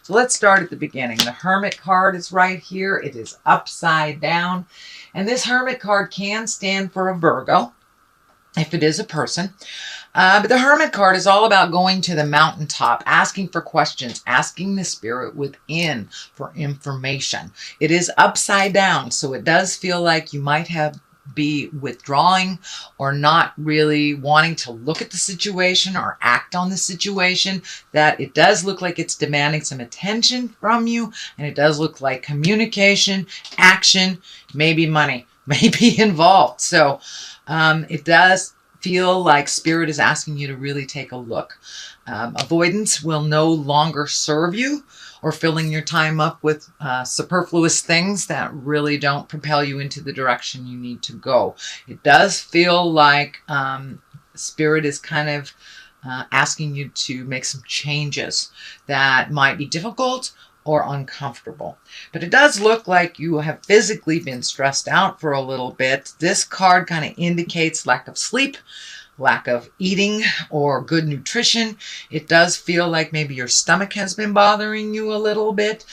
So let's start at the beginning. The Hermit card is right here. It is upside down. And this Hermit card can stand for a Virgo, if it is a person. But the Hermit card is all about going to the mountaintop, asking for questions, asking the spirit within for information. It is upside down, so it does feel like you might be withdrawing or not really wanting to look at the situation or act on the situation. That it does look like it's demanding some attention from you, and it does look like communication, action, maybe money may be involved. So it does feel like spirit is asking you to really take a look. Avoidance will no longer serve you, or filling your time up with superfluous things that really don't propel you into the direction you need to go. It does feel like spirit is kind of asking you to make some changes that might be difficult or uncomfortable. But it does look like you have physically been stressed out for a little bit. This card kind of indicates lack of sleep, lack of eating, or good nutrition. It does feel like maybe your stomach has been bothering you a little bit.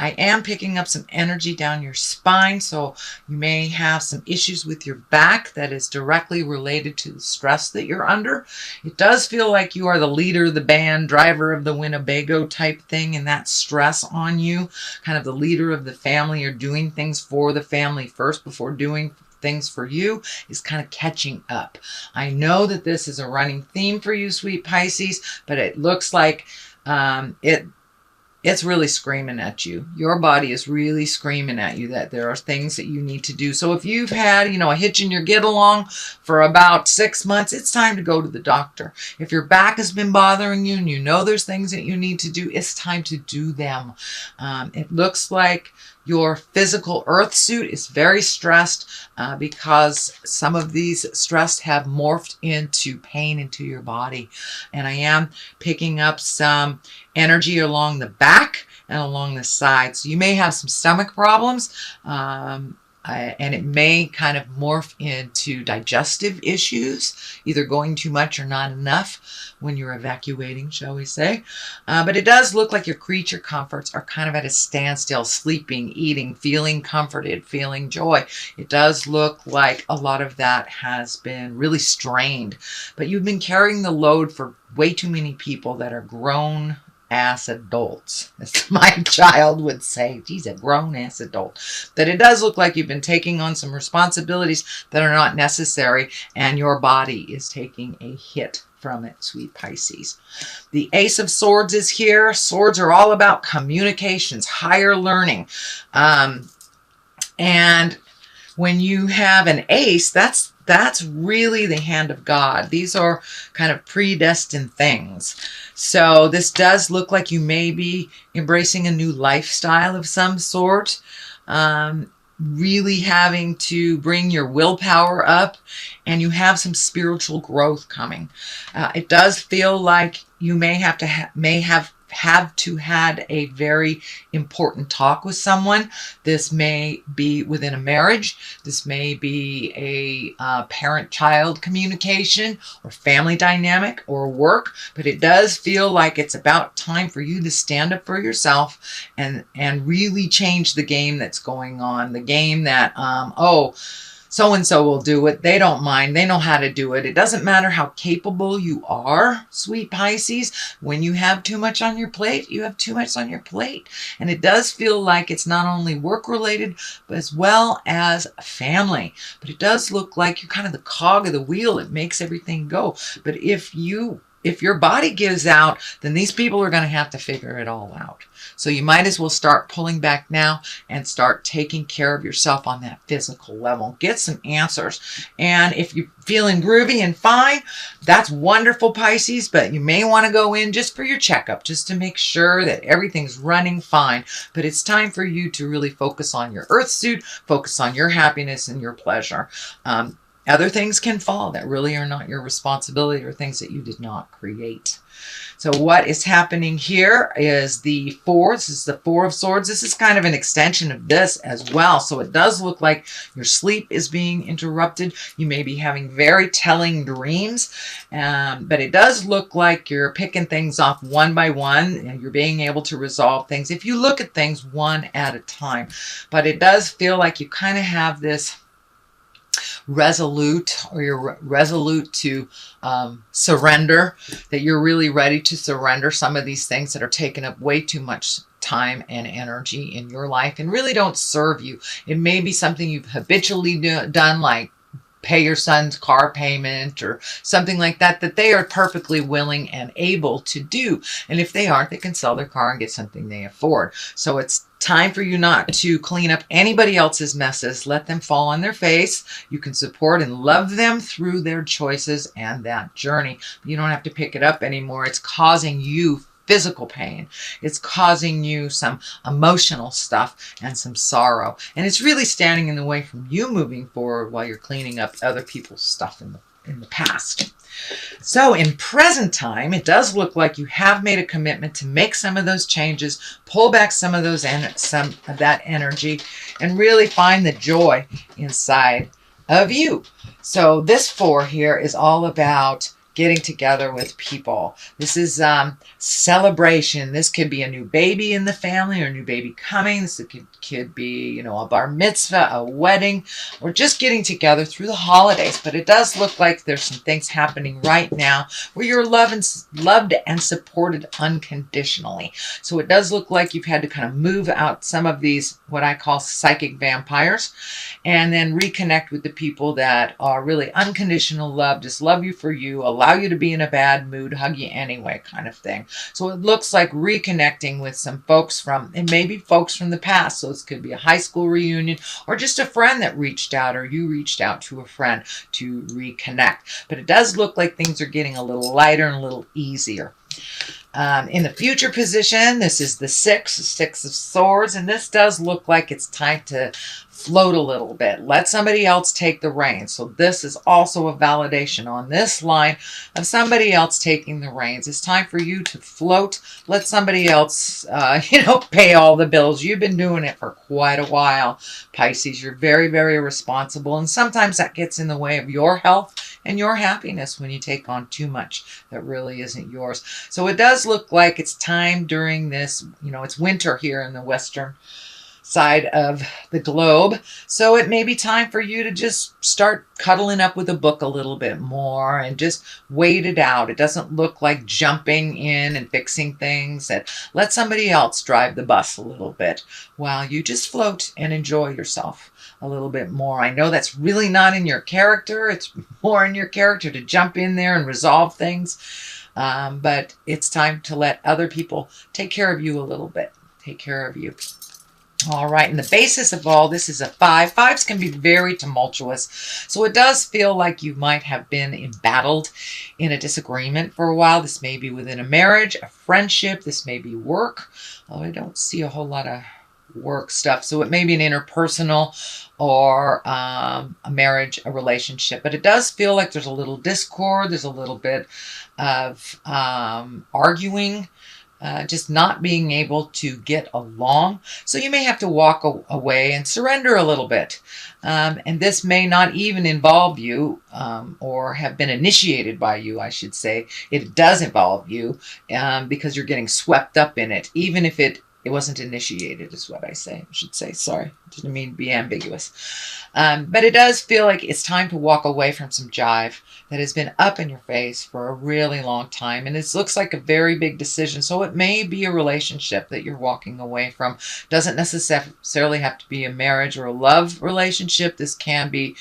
I am picking up some energy down your spine, so you may have some issues with your back that is directly related to the stress that you're under. It does feel like you are the leader of the band, driver of the Winnebago type thing, and that stress on you, kind of the leader of the family, or doing things for the family first before doing things for you, is kind of catching up. I know that this is a running theme for you, sweet Pisces, but it looks like it's really screaming at you. Your body is really screaming at you that there are things that you need to do. So if you've had, a hitch in your get along for about 6 months, it's time to go to the doctor. If your back has been bothering you and you know there's things that you need to do, it's time to do them. It looks like your physical earth suit is very stressed because some of these stress have morphed into pain into your body. And I am picking up some energy along the back and along the side. So you may have some stomach problems. And it may kind of morph into digestive issues, either going too much or not enough when you're evacuating, shall we say. But it does look like your creature comforts are kind of at a standstill, sleeping, eating, feeling comforted, feeling joy. It does look like a lot of that has been really strained, but you've been carrying the load for way too many people that are grown ass adults, as my child would say. He's a grown ass adult. That it does look like you've been taking on some responsibilities that are not necessary, and your body is taking a hit from it, sweet Pisces. The Ace of Swords is here. Swords are all about communications, higher learning. And when you have an ace, that's really the hand of God. These are kind of predestined things. So this does look like you may be embracing a new lifestyle of some sort. Really having to bring your willpower up, and you have some spiritual growth coming. It does feel like you may have to had a very important talk with someone. This may be within a marriage. This may be a parent-child communication or family dynamic or work, but it does feel like it's about time for you to stand up for yourself and really change the game that's going on. The game that, so-and-so will do it. They don't mind. They know how to do it. It doesn't matter how capable you are, sweet Pisces. When you have too much on your plate, you have too much on your plate. And it does feel like it's not only work-related, but as well as family. But it does look like you're kind of the cog of the wheel. It makes everything go. But if your body gives out, then these people are going to have to figure it all out. So you might as well start pulling back now and start taking care of yourself on that physical level. Get some answers. And if you're feeling groovy and fine, that's wonderful, Pisces, but you may want to go in just for your checkup, just to make sure that everything's running fine. But it's time for you to really focus on your earth suit, focus on your happiness and your pleasure. Other things can fall that really are not your responsibility, or things that you did not create. So what is happening here is the Four. This is the Four of Swords. This is kind of an extension of this as well. So it does look like your sleep is being interrupted. You may be having very telling dreams, but it does look like you're picking things off one by one, and you're being able to resolve things if you look at things one at a time. But it does feel like you kind of have this resolute, or you're resolute to surrender, that you're really ready to surrender some of these things that are taking up way too much time and energy in your life and really don't serve you. It may be something you've habitually done, like pay your son's car payment or something like that, that they are perfectly willing and able to do. And if they aren't, they can sell their car and get something they afford. So it's time for you not to clean up anybody else's messes. Let them fall on their face. You can support and love them through their choices and that journey. You don't have to pick it up anymore. It's causing you physical pain. It's causing you some emotional stuff and some sorrow. And it's really standing in the way from you moving forward while you're cleaning up other people's stuff in the past. So in present time, it does look like you have made a commitment to make some of those changes, pull back some of that energy, and really find the joy inside of you. So this Four here is all about getting together with people. This is celebration. This could be a new baby in the family or a new baby coming. This could be, a bar mitzvah, a wedding, or just getting together through the holidays. But it does look like there's some things happening right now where you're loved and supported unconditionally. So it does look like you've had to kind of move out some of these, what I call psychic vampires, and then reconnect with the people that are really unconditional love, just love you for you, allow you to be in a bad mood, hug you anyway kind of thing. So it looks like reconnecting with some folks and maybe folks from the past. So this could be a high school reunion or just a friend that reached out, or you reached out to a friend to reconnect. But it does look like things are getting a little lighter and a little easier. In the future position, this is the Six of Swords, and this does look like it's time to float a little bit. Let somebody else take the reins. So this is also a validation on this line of somebody else taking the reins. It's time for you to float. Let somebody else, pay all the bills. You've been doing it for quite a while, Pisces. You're very, very responsible, and sometimes that gets in the way of your health and your happiness when you take on too much that really isn't yours. So it does look like it's time during this, it's winter here in the western side of the globe. So it may be time for you to just start cuddling up with a book a little bit more and just wait it out. It doesn't look like jumping in and fixing things. Let somebody else drive the bus a little bit while you just float and enjoy yourself a little bit more. I know that's really not in your character. It's more in your character to jump in there and resolve things. But it's time to let other people take care of you a little bit. Take care of you. All right, and the basis of all this is a 5. 5s can be very tumultuous. So it does feel like you might have been embattled in a disagreement for a while. This may be within a marriage, a friendship. This may be work. Oh, I don't see a whole lot of work stuff. So it may be an interpersonal or a marriage, a relationship. But it does feel like there's a little discord. There's a little bit of arguing. Just not being able to get along. So you may have to walk away and surrender a little bit. And this may not even involve you or have been initiated by you, I should say. It does involve you because you're getting swept up in it, even if it wasn't initiated, is what I should say. Sorry, didn't mean to be ambiguous. But it does feel like it's time to walk away from some jive that has been up in your face for a really long time. And it looks like a very big decision. So it may be a relationship that you're walking away from. Doesn't necessarily have to be a marriage or a love relationship. This can be,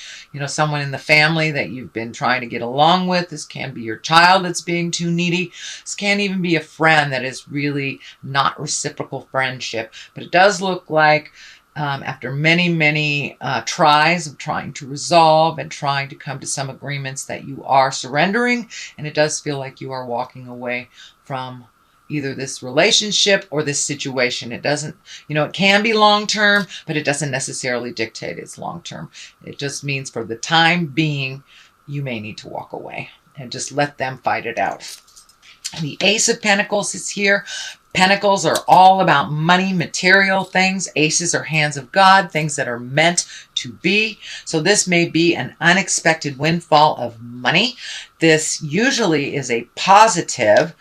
someone in the family that you've been trying to get along with. This can be your child that's being too needy. This can even be a friend that is really not reciprocal friendship. But it does look like after many, many tries of trying to resolve and trying to come to some agreements, that you are surrendering, and it does feel like you are walking away from either this relationship or this situation. It doesn't, it can be long-term, but it doesn't necessarily dictate it's long-term. It just means for the time being, you may need to walk away and just let them fight it out. The Ace of Pentacles is here. Pentacles are all about money, material things. Aces are hands of God, things that are meant to be. So this may be an unexpected windfall of money. This usually is a positive.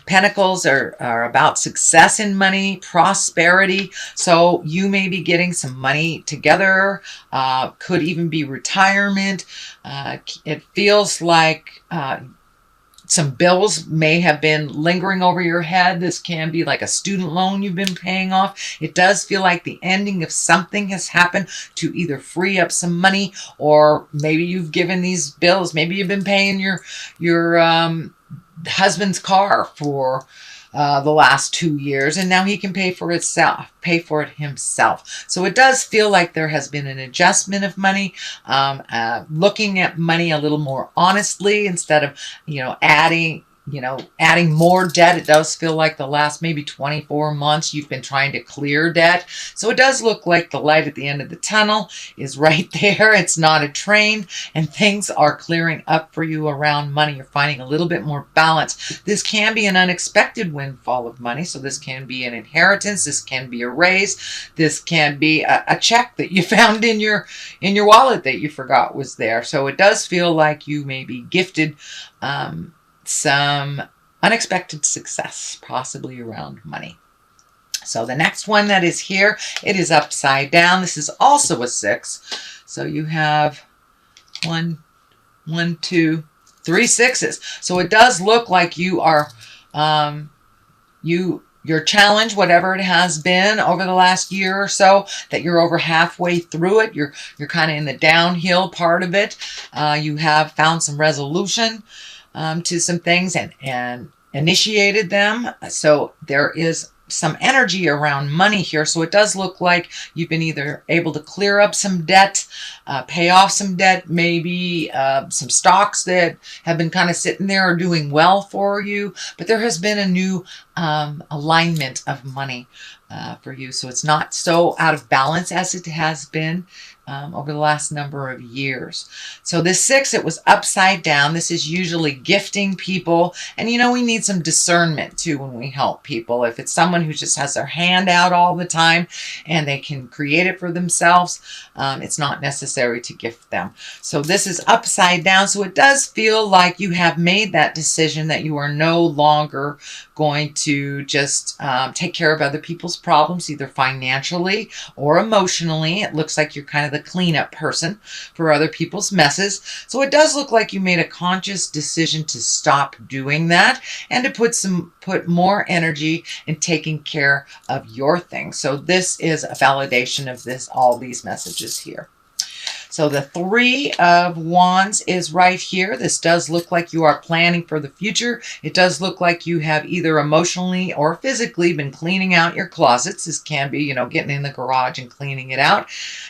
Pentacles are about success in money, prosperity. So you may be getting some money together. Could even be retirement. It feels like some bills may have been lingering over your head. This can be like a student loan you've been paying off. It does feel like the ending of something has happened to either free up some money, or maybe you've given these bills. Maybe you've been paying your husband's car for the last 2 years, and now he can pay for it himself. So it does feel like there has been an adjustment of money, looking at money a little more honestly instead of, adding more debt. It does feel like the last maybe 24 months you've been trying to clear debt. So it does look like the light at the end of the tunnel is right there. It's not a train, and things are clearing up for you around money. You're finding a little bit more balance. This can be an unexpected windfall of money. So this can be an inheritance. This can be a raise. This can be a check that you found in your wallet that you forgot was there. So it does feel like you may be gifted some unexpected success, possibly around money. So the next one that is here, it is upside down. This is also a 6. So you have 1, 2, 3 6s. So it does look like you are, your challenge, whatever it has been over the last year or so, that you're over halfway through it. You're kind of in the downhill part of it. You have found some resolution to some things and initiated them. So there is some energy around money here. So it does look like you've been either able to clear up some debt, pay off some debt, maybe some stocks that have been kind of sitting there are doing well for you. But there has been a new alignment of money for you. So it's not so out of balance as it has been over the last number of years. So this 6, it was upside down. This is usually gifting people. And we need some discernment too when we help people. If it's someone who just has their hand out all the time and they can create it for themselves, it's not necessary to gift them. So this is upside down. So it does feel like you have made that decision that you are no longer going to just take care of other people's problems, either financially or emotionally. It looks like you're kind of the cleanup person for other people's messes. So it does look like you made a conscious decision to stop doing that and to put more energy in taking care of your things. So this is a validation of all these messages here. So the 3 of Wands is right here. This does look like you are planning for the future. It does look like you have either emotionally or physically been cleaning out your closets. This can be, getting in the garage and cleaning it out.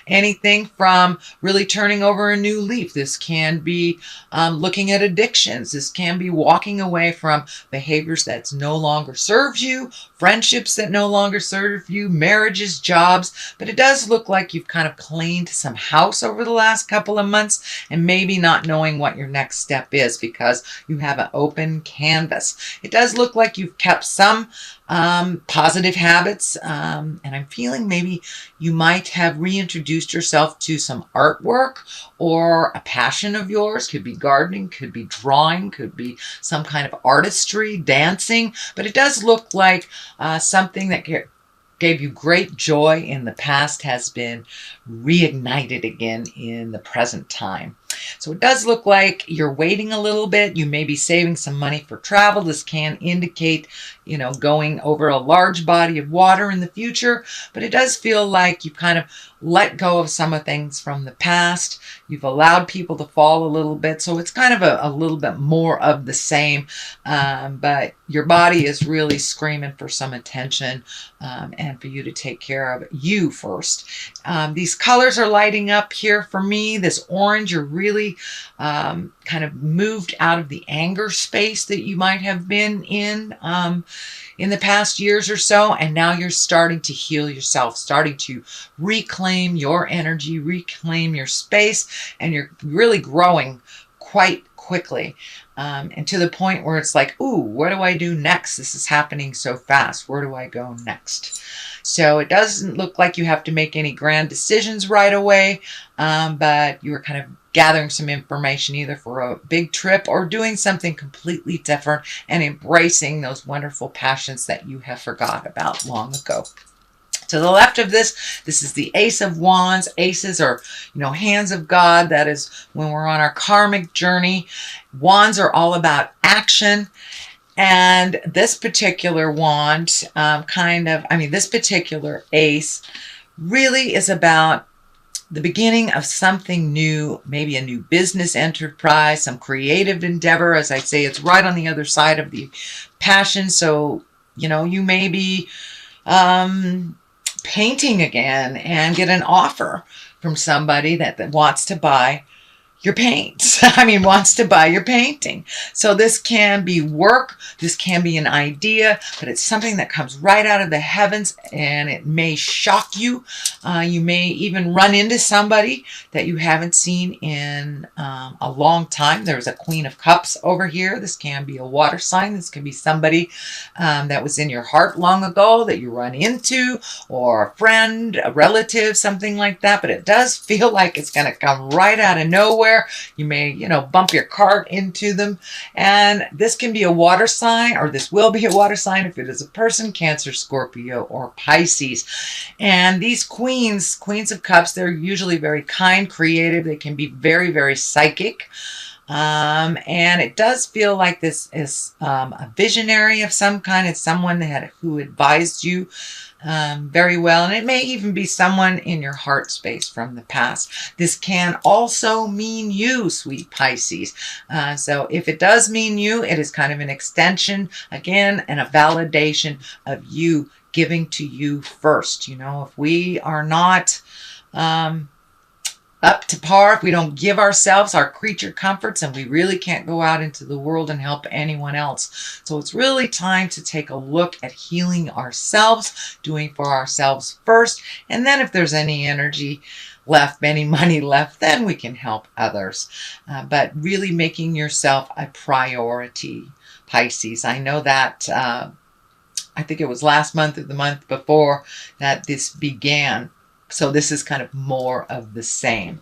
Anything from really turning over a new leaf. This can be looking at addictions. This can be walking away from behaviors that no longer serves you, friendships that no longer serve you, marriages, jobs. But it does look like you've kind of cleaned some house over the last couple of months and maybe not knowing what your next step is because you have an open canvas. It does look like you've kept some positive habits, and I'm feeling maybe you might have reintroduced yourself to some artwork or a passion of yours. Could be gardening, could be drawing, could be some kind of artistry, dancing, but it does look like something that gave you great joy in the past has been reignited again in the present time. So it does look like you're waiting a little bit. You may be saving some money for travel. This can indicate, going over a large body of water in the future, but it does feel like you've kind of let go of some of things from the past. You've allowed people to fall a little bit. So it's kind of a little bit more of the same, but your body is really screaming for some attention and for you to take care of you first. These colors are lighting up here for me. This orange, you're really kind of moved out of the anger space that you might have been in the past years or so, and now you're starting to heal yourself, starting to reclaim your energy, reclaim your space, and you're really growing quite quickly. And to the point where it's like, ooh, what do I do next? This is happening so fast. Where do I go next? So it doesn't look like you have to make any grand decisions right away, but you are kind of gathering some information either for a big trip or doing something completely different and embracing those wonderful passions that you have forgot about long ago. To the left of this is the Ace of Wands. Aces are, hands of God. That is when we're on our karmic journey. Wands are all about action. And this particular wand, this particular ace really is about the beginning of something new, maybe a new business enterprise, some creative endeavor. As I say, it's right on the other side of the passion. So, you may be painting again and get an offer from somebody that wants to buy your paints. Wants to buy your painting. So this can be work. This can be an idea, but it's something that comes right out of the heavens, and it may shock you. You may even run into somebody that you haven't seen in a long time. There's a Queen of Cups over here. This can be a water sign. This can be somebody that was in your heart long ago that you run into, or a friend, a relative, something like that. But it does feel like it's going to come right out of nowhere. You may, bump your cart into them. And this can be a water sign, or this will be a water sign if it is a person, Cancer, Scorpio, or Pisces. And these queens of cups, they're usually very kind, creative. They can be very, very psychic. And it does feel like this is a visionary of some kind. It's someone who advised you very well. And it may even be someone in your heart space from the past. This can also mean you, sweet Pisces. So if it does mean you, it is kind of an extension, again, and a validation of you giving to you first. If we are not up to par, if we don't give ourselves our creature comforts, and we really can't go out into the world and help anyone else. So it's really time to take a look at healing ourselves, doing for ourselves first, and then if there's any energy left, any money left, then we can help others. But really making yourself a priority, Pisces. I know that I think it was last month or the month before that this began. So this is kind of more of the same.